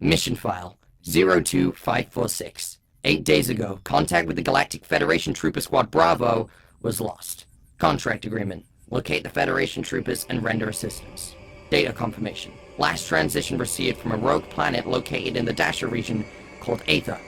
Mission file 02546. 8 days ago, contact with the Galactic Federation Trooper Squad Bravo was lost. Contract agreement. Locate the Federation troopers and render assistance. Data confirmation. Last transition received from a rogue planet located in the Dasher region called Aether.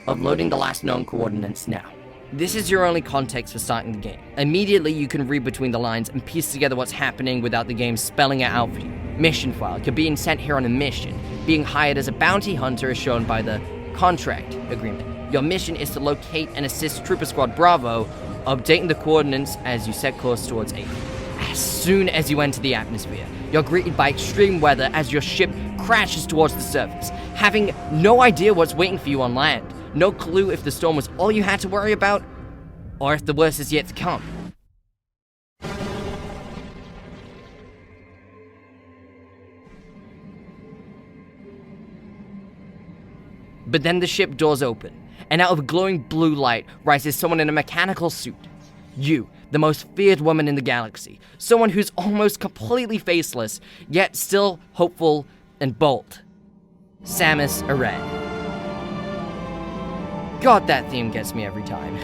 Uploading the last known coordinates now. This is your only context for starting the game. Immediately you can read between the lines and piece together what's happening without the game spelling it out for you. Mission file. You're being sent here on a mission. Being hired as a bounty hunter is shown by the contract agreement. Your mission is to locate and assist Trooper Squad Bravo, updating the coordinates as you set course towards Aether. As soon as you enter the atmosphere, you're greeted by extreme weather as your ship crashes towards the surface, having no idea what's waiting for you on land. No clue if the storm was all you had to worry about, or if the worst is yet to come. But then the ship doors open, and out of glowing blue light rises someone in a mechanical suit. You, the most feared woman in the galaxy. Someone who's almost completely faceless, yet still hopeful and bold. Samus Aran. God, that theme gets me every time.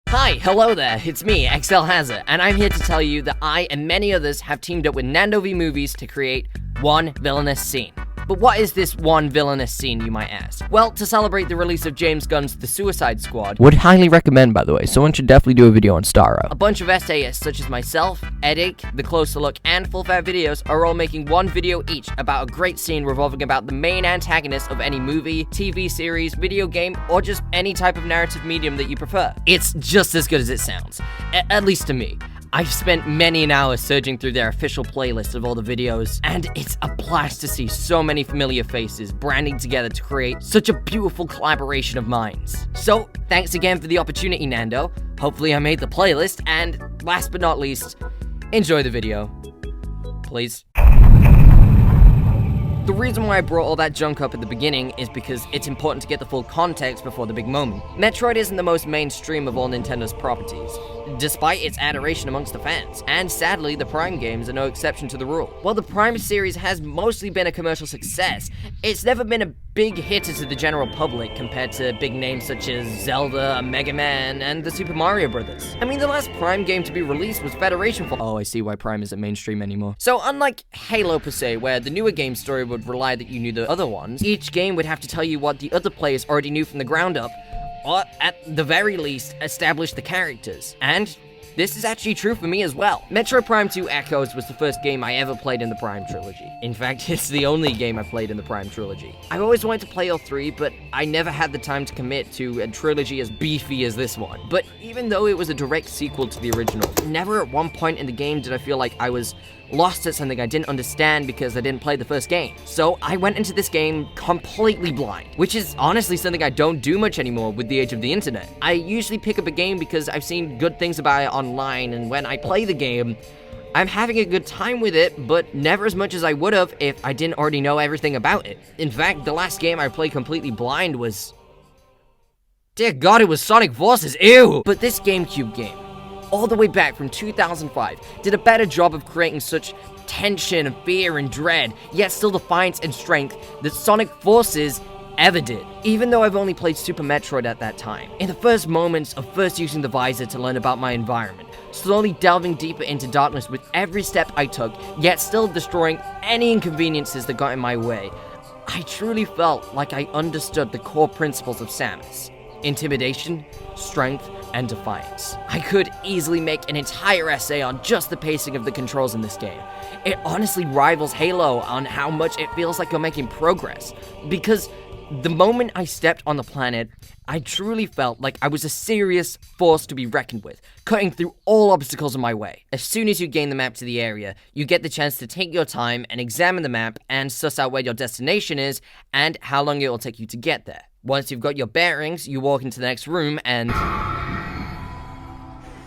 Hi, hello there, it's me, XL Hazard, and I'm here to tell you that I and many others have teamed up with Nando V Movies to create one Villainous Scene. But what is this one villainous scene, you might ask? Well, to celebrate the release of James Gunn's The Suicide Squad, would highly recommend, by the way, someone should definitely do a video on Starro. A bunch of essayists such as myself, Edic, The Closer Look, and Full Fat Videos are all making one video each about a great scene revolving about the main antagonist of any movie, TV series, video game, or just any type of narrative medium that you prefer. It's just as good as it sounds, at least to me. I've spent many an hour searching through their official playlist of all the videos, and it's a blast to see so many familiar faces branding together to create such a beautiful collaboration of minds. So, thanks again for the opportunity, Nando. Hopefully I made the playlist, and last but not least, enjoy the video. Please. The reason why I brought all that junk up at the beginning is because it's important to get the full context before the big moment. Metroid isn't the most mainstream of all Nintendo's properties, despite its adoration amongst the fans, and sadly, the Prime games are no exception to the rule. While the Prime series has mostly been a commercial success, it's never been a big hitter to the general public compared to big names such as Zelda, Mega Man, and the Super Mario Brothers. I mean, the last Prime game to be released was Federation Force. Oh, I see why Prime isn't mainstream anymore. So unlike Halo per se, where the newer game story would rely that you knew the other ones, each game would have to tell you what the other players already knew from the ground up, or at the very least, establish the characters. And this is actually true for me as well. Metroid Prime 2 Echoes was the first game I ever played in the Prime trilogy. In fact, it's the only game I played in the Prime trilogy. I've always wanted to play all three, but I never had the time to commit to a trilogy as beefy as this one. But even though it was a direct sequel to the original, never at one point in the game did I feel like I was lost at something I didn't understand because I didn't play the first game. So I went into this game completely blind, which is honestly something I don't do much anymore with the age of the internet. I usually pick up a game because I've seen good things about it online, and when I play the game, I'm having a good time with it, but never as much as I would have if I didn't already know everything about it. In fact, the last game I played completely blind was... dear God, it was Sonic Forces, ew! But this GameCube game, all the way back from 2005, did a better job of creating such tension, fear, and dread, yet still defiance and strength that Sonic Forces ever did. Even though I've only played Super Metroid at that time, in the first moments of first using the visor to learn about my environment, slowly delving deeper into darkness with every step I took, yet still destroying any inconveniences that got in my way, I truly felt like I understood the core principles of Samus: intimidation, strength, and defiance. I could easily make an entire essay on just the pacing of the controls in this game. It honestly rivals Halo on how much it feels like you're making progress, because the moment I stepped on the planet, I truly felt like I was a serious force to be reckoned with, cutting through all obstacles in my way. As soon as you gain the map to the area, you get the chance to take your time and examine the map and suss out where your destination is and how long it will take you to get there. Once you've got your bearings, you walk into the next room and...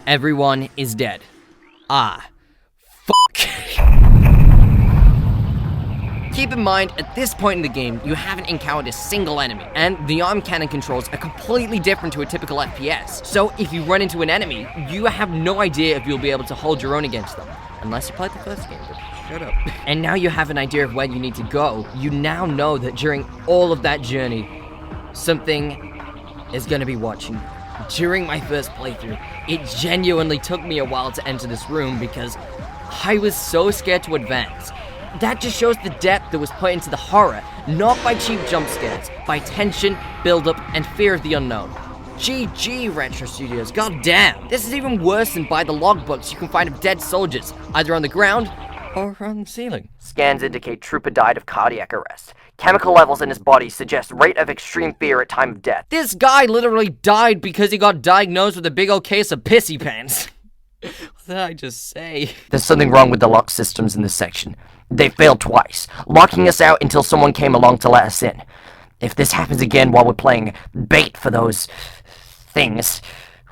everyone is dead. Ah. Fuck. Keep in mind, at this point in the game, you haven't encountered a single enemy, and the arm cannon controls are completely different to a typical FPS. So if you run into an enemy, you have no idea if you'll be able to hold your own against them. Unless you played the first game, but shut up. And now you have an idea of where you need to go. You now know that during all of that journey, something is gonna be watching. During my first playthrough, it genuinely took me a while to enter this room because I was so scared to advance. That just shows the depth that was put into the horror, not by cheap jump scares, by tension, build-up, and fear of the unknown. GG, Retro Studios, goddamn! This is even worse than by the logbooks you can find of dead soldiers, either on the ground or on the ceiling. Scans indicate Trooper died of cardiac arrest. Chemical levels in his body suggest rate of extreme fear at time of death. This guy literally died because he got diagnosed with a big old case of pissy pants. What did I just say? There's something wrong with the lock systems in this section. They failed twice, locking us out until someone came along to let us in. If this happens again while we're playing bait for those things,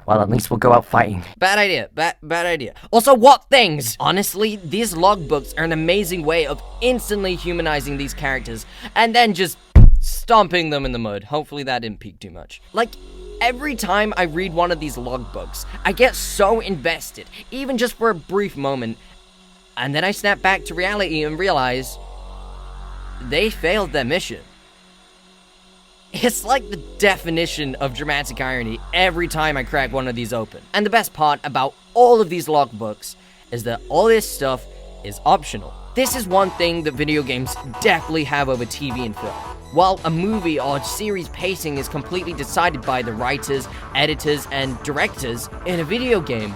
well, at least we'll go out fighting. Bad idea. Bad idea. Also, what things? Honestly, these logbooks are an amazing way of instantly humanizing these characters and then just stomping them in the mud. Hopefully that didn't peak too much. Like, every time I read one of these logbooks, I get so invested, even just for a brief moment, and then I snap back to reality and realize they failed their mission. It's like the definition of dramatic irony every time I crack one of these open. And the best part about all of these logbooks is that all this stuff is optional. This is one thing that video games definitely have over TV and film. While a movie or series pacing is completely decided by the writers, editors, and directors, in a video game,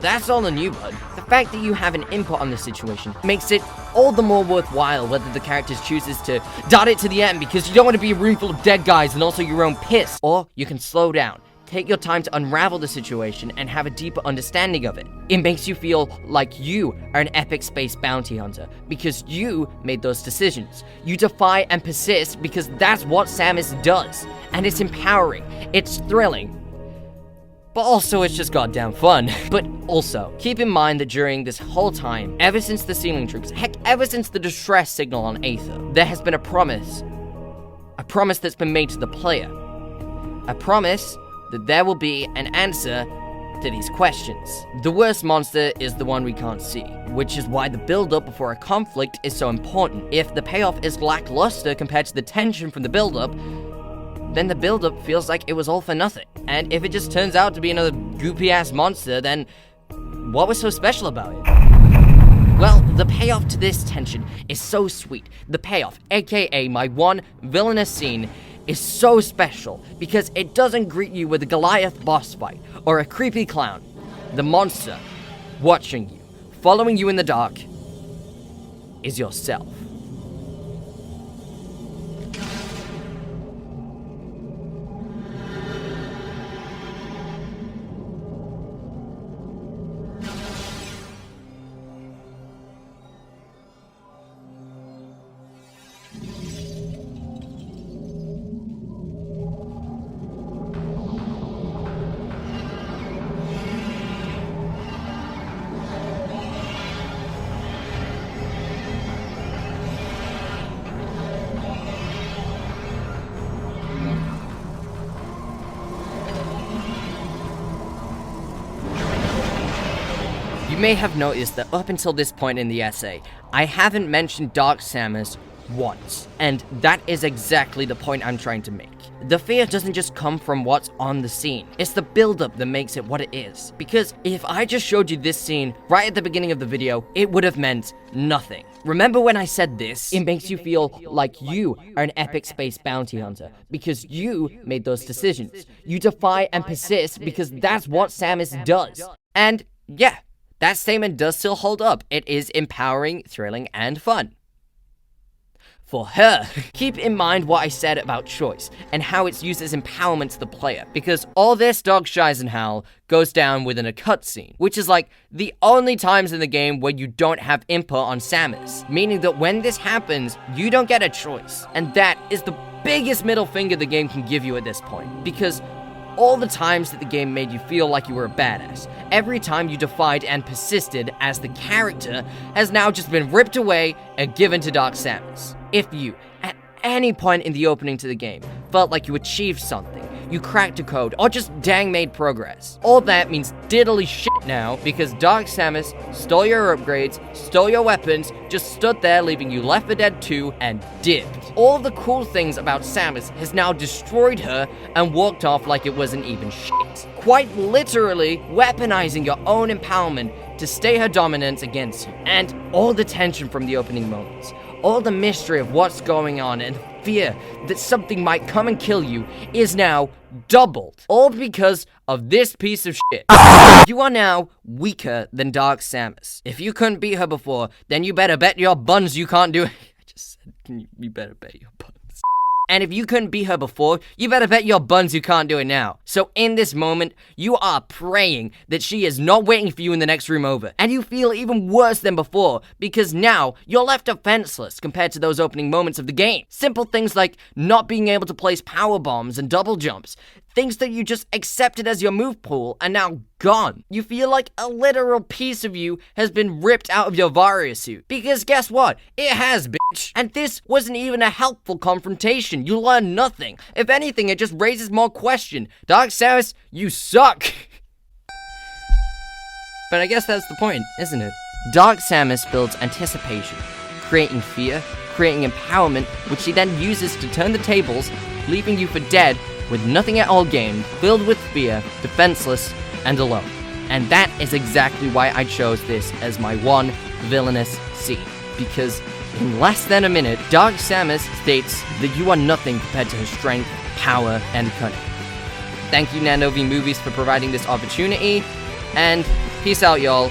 that's all on you, bud. The fact that you have an input on the situation makes it all the more worthwhile whether the character chooses to dart it to the end because you don't want to be a room full of dead guys and also your own piss. Or you can slow down, take your time to unravel the situation and have a deeper understanding of it. It makes you feel like you are an epic space bounty hunter because you made those decisions. You defy and persist because that's what Samus does. And it's empowering, it's thrilling, but also it's just goddamn fun. But also, keep in mind that during this whole time, ever since the ceiling troops, heck, ever since the distress signal on Aether, there has been a promise that's been made to the player. A promise that there will be an answer to these questions. The worst monster is the one we can't see, which is why the build-up before a conflict is so important. If the payoff is lackluster compared to the tension from the build-up, then the build-up feels like it was all for nothing. And if it just turns out to be another goopy-ass monster, then what was so special about it? Well, the payoff to this tension is so sweet. The payoff, aka my one villainous scene, is so special because it doesn't greet you with a Goliath boss fight or a creepy clown. The monster watching you, following you in the dark, is yourself. You may have noticed that up until this point in the essay, I haven't mentioned Dark Samus once, and that is exactly the point I'm trying to make. The fear doesn't just come from what's on the scene, it's the build-up that makes it what it is. Because if I just showed you this scene right at the beginning of the video, it would have meant nothing. Remember when I said this? It makes you feel like you are an epic space bounty hunter, because you made those decisions. You defy and persist because that's what Samus does. And yeah, that statement does still hold up. It is empowering, thrilling, and fun. For her. Keep in mind what I said about choice, and how it's used as empowerment to the player, because all this dog shies and howl goes down within a cutscene, which is like the only times in the game where you don't have input on Samus, meaning that when this happens, you don't get a choice, and that is the biggest middle finger the game can give you at this point, because all the times that the game made you feel like you were a badass, every time you defied and persisted as the character, has now just been ripped away and given to Dark Samus. If you, at any point in the opening to the game, felt like you achieved something, you cracked a code, or just dang made progress, all that means diddly shit now, because Dark Samus stole your upgrades, stole your weapons, just stood there leaving you Left 4 Dead 2, and dipped. All of the cool things about Samus has now destroyed her and walked off like it wasn't even shit. Quite literally weaponizing your own empowerment to stay her dominance against you. And all the tension from the opening moments, all the mystery of what's going on, and fear that something might come and kill you is now doubled. All because of this piece of shit. You are now weaker than Dark Samus. If you couldn't beat her before, then you better bet your buns you can't do it. I just said, you better bet your buns. And if you couldn't beat her before, you better bet your buns you can't do it now. So in this moment, you are praying that she is not waiting for you in the next room over. And you feel even worse than before, because now you're left defenseless compared to those opening moments of the game. Simple things like not being able to place power bombs and double jumps. Things that you just accepted as your move pool are now gone. You feel like a literal piece of you has been ripped out of your Varia suit. Because guess what? It has, bitch. And this wasn't even a helpful confrontation. You learn nothing. If anything, it just raises more question. Dark Samus, you suck. But I guess that's the point, isn't it? Dark Samus builds anticipation, creating fear, creating empowerment, which she then uses to turn the tables, leaving you for dead with nothing at all gained, filled with fear, defenseless, and alone. And that is exactly why I chose this as my one villainous scene. Because in less than a minute, Dark Samus states that you are nothing compared to her strength, power, and cunning. Thank you, Nano V Movies, for providing this opportunity, and peace out, y'all.